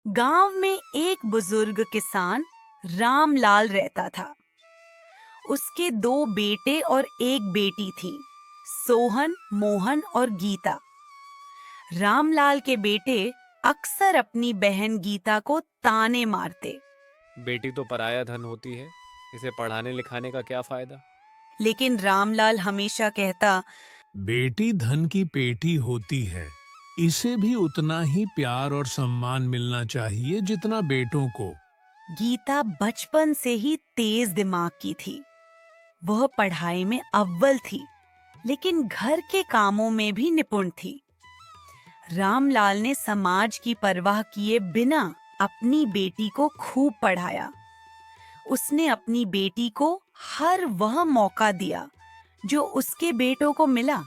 गांव में एक बुजुर्ग किसान रामलाल रहता था। उसके दो बेटे और एक बेटी थी, सोहन, मोहन और गीता। रामलाल के बेटे अक्सर अपनी बहन गीता को ताने मारते, बेटी तो पराया धन होती है, इसे पढ़ाने लिखाने का क्या फायदा। लेकिन रामलाल हमेशा कहता, बेटी धन की पेटी होती है। इसे भी उतना ही प्यार और सम्मान मिलना चाहिए जितना बेटों को। गीता बचपन से ही तेज दिमाग की थी। वह पढ़ाई में अव्वल थी, लेकिन घर के कामों में भी निपुण थी। रामलाल ने समाज की परवाह किए बिना अपनी बेटी को खूब पढ़ाया। उसने अपनी बेटी को हर वह मौका दिया जो उसके बेटों को मिला।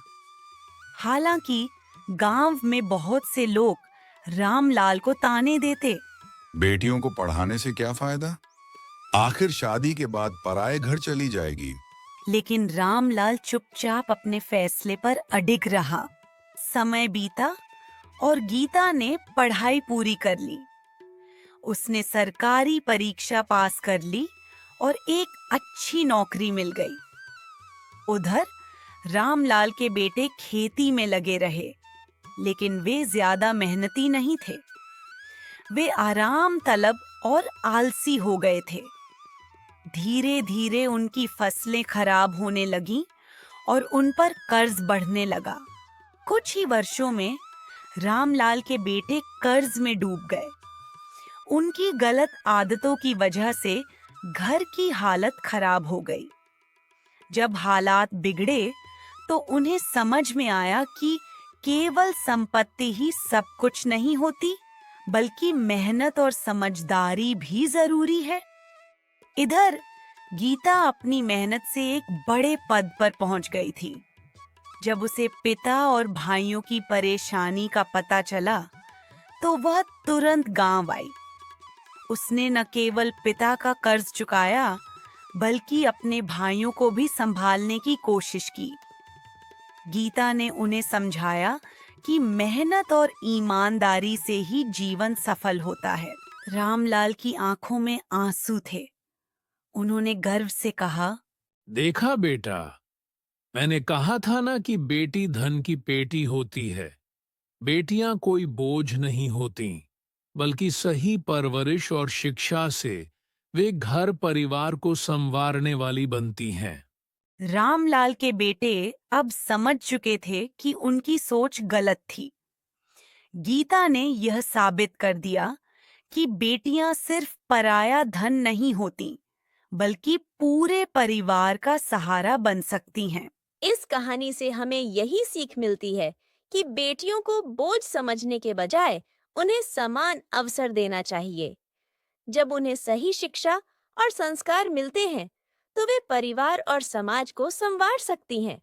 हालांकि गांव में बहुत से लोग रामलाल को ताने देते, बेटियों को पढ़ाने से क्या फायदा? आखिर शादी के बाद पराए घर चली जाएगी। लेकिन रामलाल चुपचाप अपने फैसले पर अडिग रहा। समय बीता और गीता ने पढ़ाई पूरी कर ली। उसने सरकारी परीक्षा पास कर ली और एक अच्छी नौकरी मिल गई। उधर रामलाल के बेटे खेती में लगे रहे, लेकिन वे ज्यादा मेहनती नहीं थे। वे आराम तलब और आलसी हो गए थे। धीरे धीरे उनकी फसलें खराब होने लगीं और उन पर कर्ज बढ़ने लगा। कुछ ही वर्षों में रामलाल के बेटे कर्ज में डूब गए। उनकी गलत आदतों की वजह से घर की हालत खराब हो गई। जब हालात बिगड़े तो उन्हें समझ में आया कि केवल संपत्ति ही सब कुछ नहीं होती, बल्कि मेहनत और समझदारी भी जरूरी है। इधर गीता अपनी मेहनत से एक बड़े पद पर पहुंच गई थी। जब उसे पिता और भाइयों की परेशानी का पता चला, तो वह तुरंत गांव आई। उसने न केवल पिता का कर्ज चुकाया, बल्कि अपने भाइयों को भी संभालने की कोशिश की। गीता ने उन्हें समझाया कि मेहनत और ईमानदारी से ही जीवन सफल होता है। रामलाल की आंखों में आंसू थे। उन्होंने गर्व से कहा, देखा बेटा, मैंने कहा था ना कि बेटी धन की पेटी होती है। बेटियां कोई बोझ नहीं होती, बल्कि सही परवरिश और शिक्षा से वे घर परिवार को संवारने वाली बनती हैं। रामलाल के बेटे अब समझ चुके थे कि उनकी सोच गलत थी। गीता ने यह साबित कर दिया कि बेटियां सिर्फ पराया धन नहीं होती, बल्कि पूरे परिवार का सहारा बन सकती हैं। इस कहानी से हमें यही सीख मिलती है कि बेटियों को बोझ समझने के बजाय उन्हें समान अवसर देना चाहिए। जब उन्हें सही शिक्षा और संस्कार मिलते हैं, तो वे परिवार और समाज को संवार सकती हैं।